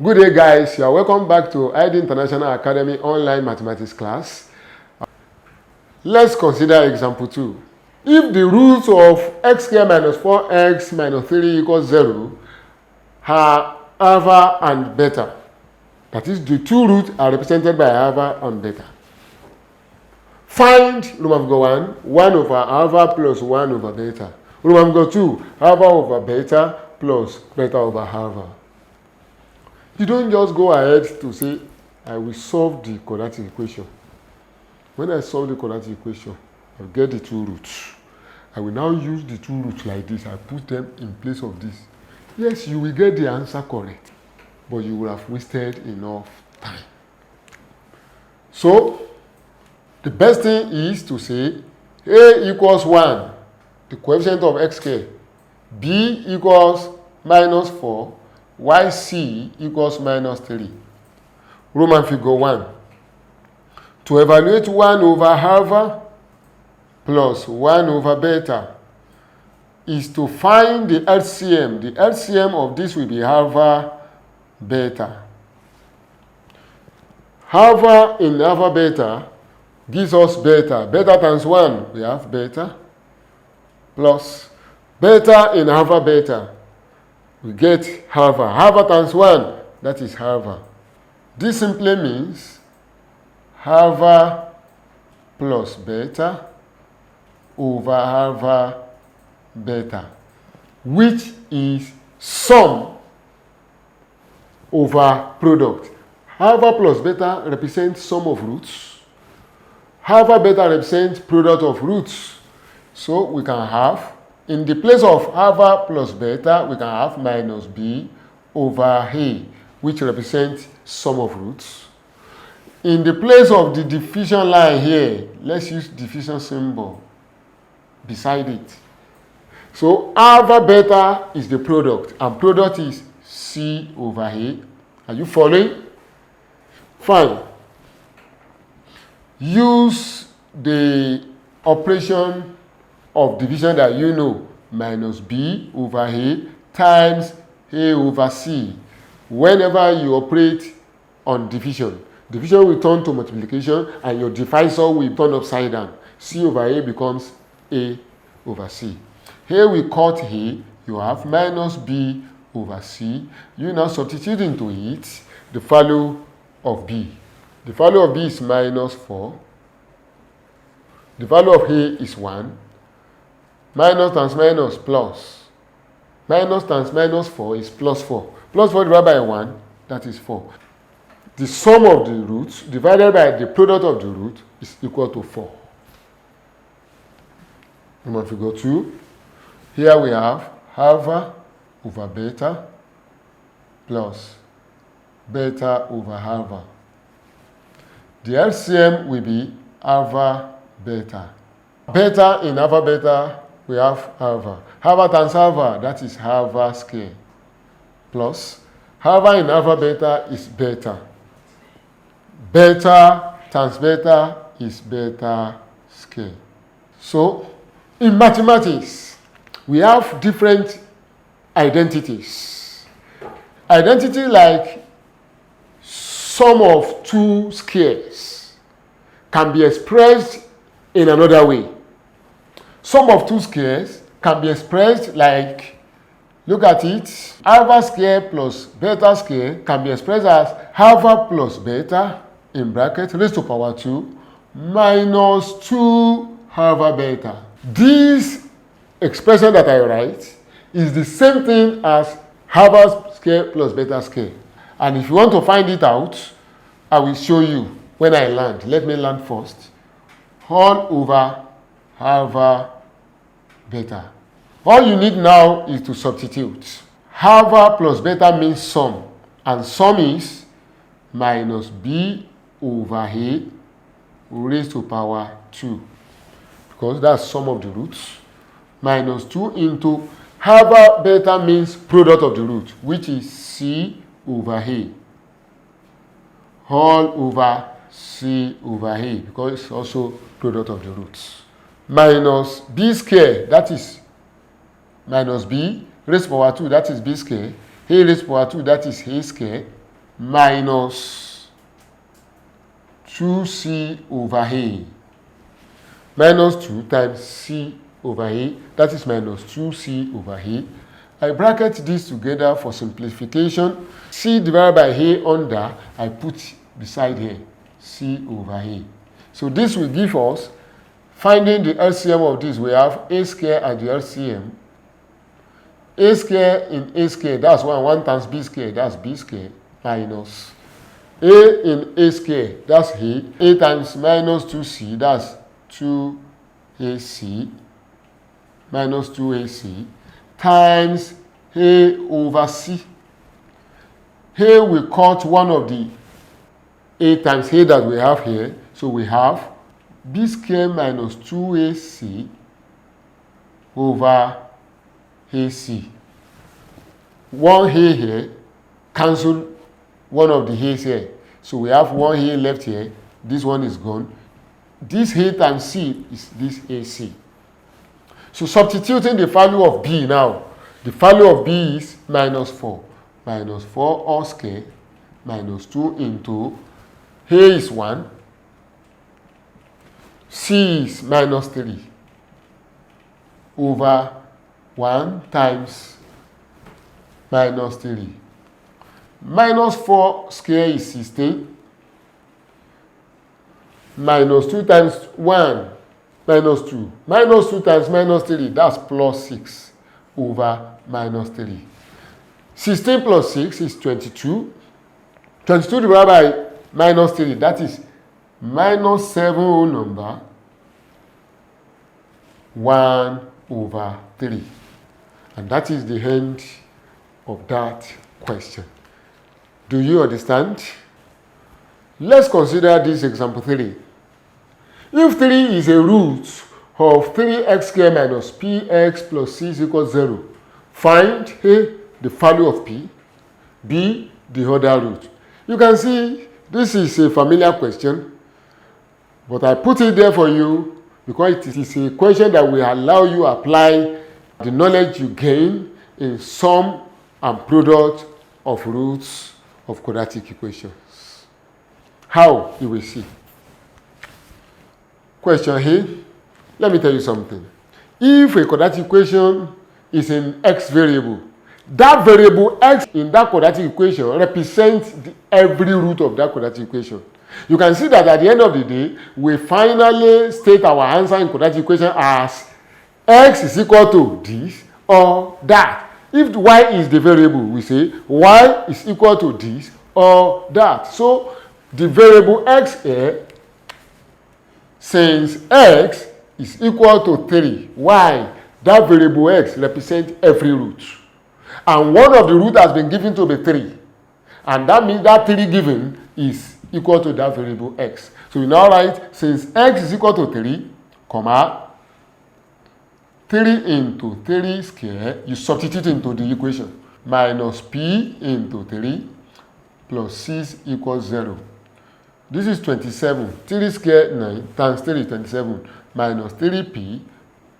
Good day, guys. You are welcome back to ID International Academy online mathematics class. Let's consider example 2. If the roots of x squared minus 4x minus 3 equals 0 are alpha and beta, that is, the two roots are represented by alpha and beta. Find rule of go 1 over alpha plus 1 over beta. Rule of go 2, alpha over beta plus beta over alpha. You don't just go ahead to say, I will solve the quadratic equation. When I solve the quadratic equation, I'll get the two roots. I will now use the two roots like this. I put them in place of this. Yes, you will get the answer correct, but you will have wasted enough time. So, the best thing is to say A equals 1, the coefficient of x squared. B equals minus 4. YC equals minus 3. Roman figure 1. To evaluate 1 over alpha plus 1 over beta is to find the LCM. The LCM of this will be alpha beta. Alpha in alpha beta gives us beta. Beta times 1, we have beta, plus beta in alpha beta, we get alpha. Alpha times 1, that is alpha. This simply means alpha plus beta over alpha beta, which is sum over product. Alpha plus beta represents sum of roots. Alpha beta represents product of roots. So we can have, in the place of alpha plus beta, we can have minus b over a, which represents sum of roots. In the place of the division line here, let's use division symbol beside it. So alpha beta is the product, and product is c over a. Are you following? Fine. Use the operation of division that you know, minus b over a times a over c. Whenever you operate on division, division will turn to multiplication and your divisor will turn upside down. C over a becomes a over c. Here we cut a, you have minus b over c. You now substitute into it the value of b. The value of b is minus 4. The value of a is 1. Minus times minus plus. Minus times minus 4 is plus 4. Plus 4 divided by 1, that is 4. The sum of the roots divided by the product of the root is equal to 4. Number figure 2. Here we have alpha over beta plus beta over alpha. The LCM will be alpha beta. Beta in alpha beta, we have alpha. Alpha times alpha, that is alpha square. Plus, alpha in alpha beta is beta. Beta times beta is beta square. So, in mathematics, we have different identities. Identity like sum of two squares can be expressed in another way. Sum of two squares can be expressed like, look at it, alpha square plus beta square can be expressed as alpha plus beta in bracket raised to power 2 minus 2 alpha beta. This expression that I write is the same thing as alpha square plus beta square. And if you want to find it out, I will show you when I land. Let me land first. All over alpha beta. All you need now is to substitute. Alpha plus beta means sum, and sum is minus b over a raised to power 2, because that's sum of the roots, minus 2 into alpha beta means product of the root, which is c over a, all over c over a, because it's also product of the roots, minus b squared, that is minus b raised to power 2, that is b squared, a raised to power 2, that is a squared, minus 2c over a. Minus 2 times c over a, that is minus 2c over a. I bracket this together for simplification. C divided by a under, I put beside here, c over a. So this will give us, finding the LCM of this, we have a square and the LCM. A square in a square, that's 1 times b square, that's b square, minus a in a square, that's a times minus 2c, that's 2ac, minus 2ac, times a over c. A will cut one of the a times a that we have here, so we have b square minus 2ac over ac. One a here, cancel one of the a's here. So we have one a left here, this one is gone. This a times c is this ac. So substituting the value of b now, the value of b is minus 4. Minus 4 all square, minus 2 into a is 1, c is minus 3 over 1 times minus 3. Minus 4 square is 16. Minus 2 times 1, minus 2. Minus 2 times minus 3, that's plus 6 over minus 3. 16 plus 6 is 22. 22 divided by minus 3, that is minus 7 whole number, 1 over 3. And that is the end of that question. Do you understand? Let's consider this example 3. If 3 is a root of 3x squared minus px plus c is equal to 0, find A, the value of p, b, the other root. You can see this is a familiar question, but I put it there for you because it is a question that will allow you to apply the knowledge you gain in sum and product of roots of quadratic equations. How? You will see. Question here. Let me tell you something. If a quadratic equation is in x variable, that variable x in that quadratic equation represents every root of that quadratic equation. You can see that at the end of the day, we finally state our answer in quadratic equation as x is equal to this or that. If y is the variable, we say y is equal to this or that. So the variable x here, since x is equal to 3, y, that variable x represents every root. And one of the root has been given to be 3. And that means that 3 given is equal to that variable x. So we now write, since x is equal to 3, comma, 3 into 3 square, you substitute into the equation, minus p into 3 plus 6 equals 0. This is 27. 3 square 9 times 3 is 27 minus 3p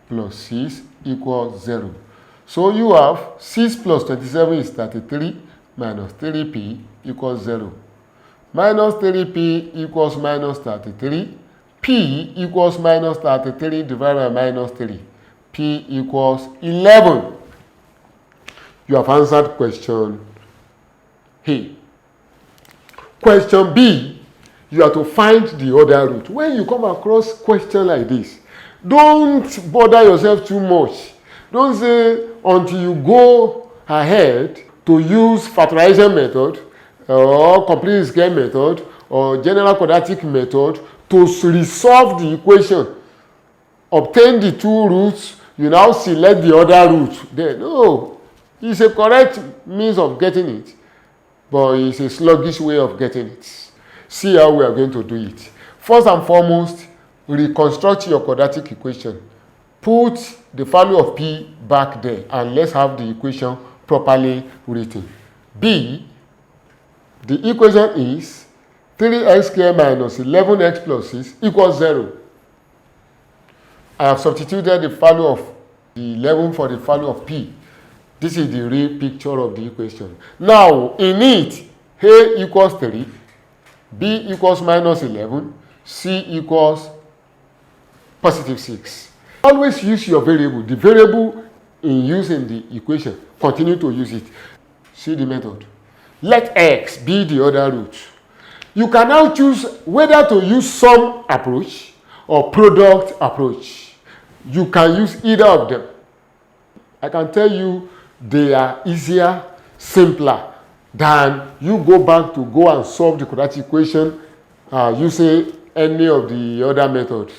plus 6 equals 0. So you have 6 plus 27 is 33 minus 3p equals 0. Minus 3p equals minus 33. P equals minus 33 divided by minus 3. P equals 11. You have answered question A. Question B, you have to find the other root. When you come across question like this, don't bother yourself too much. Don't say until you go ahead to use factorization method or complete square method or general quadratic method to resolve the equation. Obtain the two roots, you now select the other root. There, no, it's a correct means of getting it, but it's a sluggish way of getting it. See how we are going to do it. First and foremost, reconstruct your quadratic equation. Put the value of p back there and let's have the equation properly written. B, the equation is 3x squared minus 11x plus 6 equals 0. I have substituted the value of the 11 for the value of p. This is the real picture of the equation. Now, in it, A equals 3, B equals minus 11, C equals positive 6. Always use your variable. The variable in use in the equation, continue to use it. See the method. Let x be the other root. You can now choose whether to use sum approach or product approach. You can use either of them. I can tell you they are easier, simpler than you go back to go and solve the quadratic equation using any of the other methods.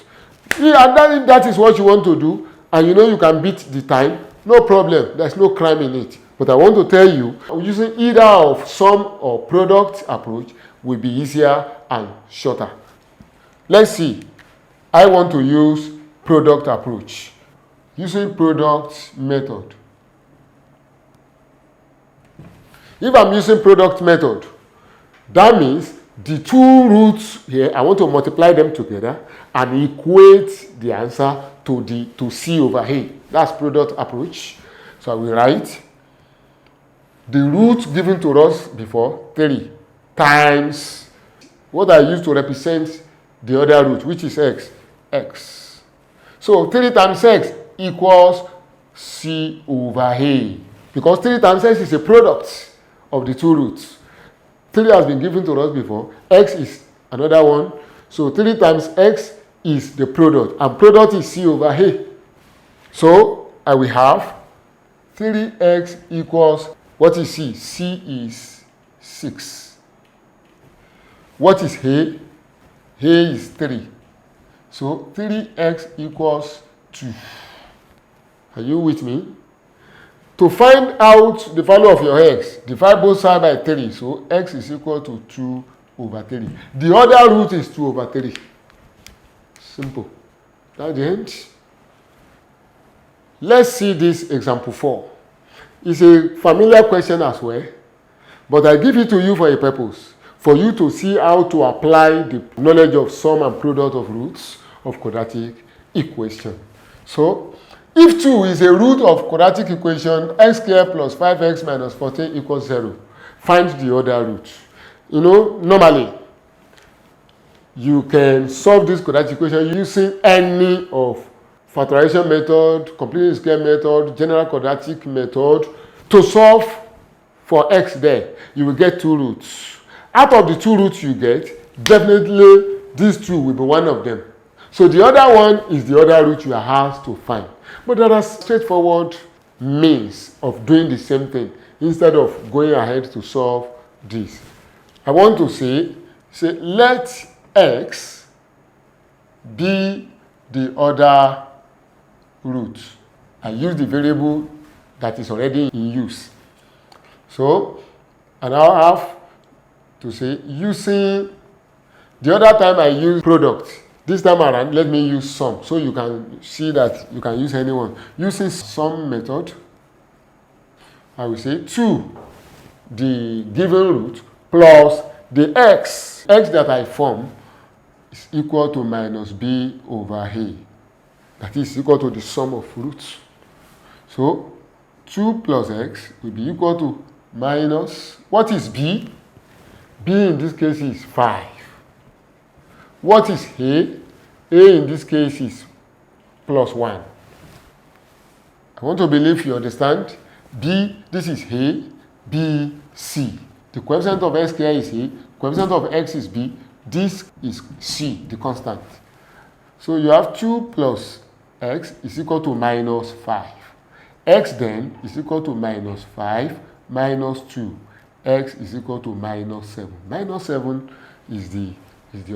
Yeah, and if that is what you want to do, and you know you can beat the time, no problem. There's no crime in it. But I want to tell you, using either of sum or product approach will be easier and shorter. Let's see. I want to use product approach. Using product method. If I'm using product method, that means the two roots here, I want to multiply them together and equate the answer to C over A. That's product approach. So I will write the root given to us before, 3, times what I used to represent the other root, which is x. So 3 times x equals C over A. Because 3 times x is a product of the two roots. 3 has been given to us before. X is another one. So 3 times x is the product. And product is C over A. So I will have 3x equals, what is C? C is 6. What is A? A is 3. So 3x equals 2. Are you with me? To find out the value of your x, divide both sides by 3. So x is equal to 2 over 3. The other root is 2 over 3. Simple. That's the end. Let's see this example 4. It's a familiar question as well, but I give it to you for a purpose, for you to see how to apply the knowledge of sum and product of roots of quadratic equation. So, if 2 is a root of quadratic equation, x squared plus 5x minus 14 equals 0, find the other root. You know, normally, you can solve this quadratic equation using any of factorization method, completing square method, general quadratic method. To solve for x there, you will get 2 roots. Out of the 2 roots you get, definitely these 2 will be one of them. So the other one is the other root you are asked to find. But there are straightforward means of doing the same thing instead of going ahead to solve this. I want to say let x be the other root. I use the variable that is already in use. So, and I'll have to say using the other time I use product. This time around, let me use sum, so you can see that you can use anyone. Using sum method, I will say 2, the given root, plus the x that I form is equal to minus b over a. That is equal to the sum of roots. So, 2 plus x will be equal to minus, what is b? B in this case is 5. What is A? A in this case is plus 1. I want to believe you understand. B, this is A, B, C. The coefficient of x squared is A, coefficient of x is B, this is C, the constant. So you have 2 plus x is equal to minus 5. X then is equal to minus 5 minus 2. X is equal to minus 7. Minus 7 is the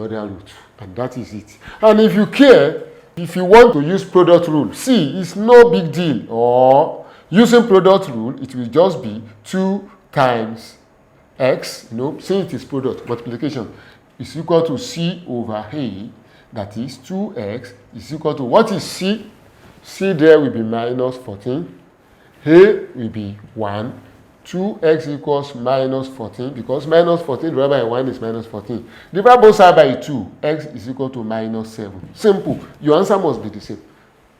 other root, and that is it. And if you care, if you want to use product rule, see, it's no big deal. Or using product rule, it will just be 2 times x, since it is product, multiplication, is equal to c over a. That is 2x is equal to, what is c? C there will be minus 14. A will be 1. 2x equals minus 14, because minus 14 divided by 1 is minus 14. Divide both sides by 2, x is equal to minus 7. Simple. Your answer must be the same,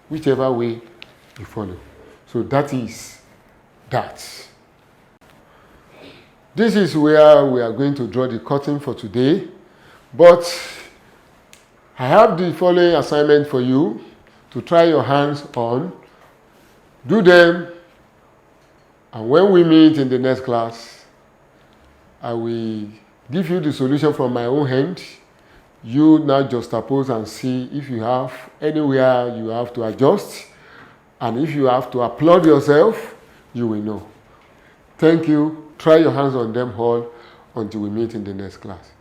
whichever way you follow. So that is that. This is where we are going to draw the curtain for today. But I have the following assignment for you to try your hands on. Do them, and when we meet in the next class, I will give you the solution from my own hand. You now juxtapose and see if you have anywhere you have to adjust, and if you have to applaud yourself, you will know. Thank you. Try your hands on them all until we meet in the next class.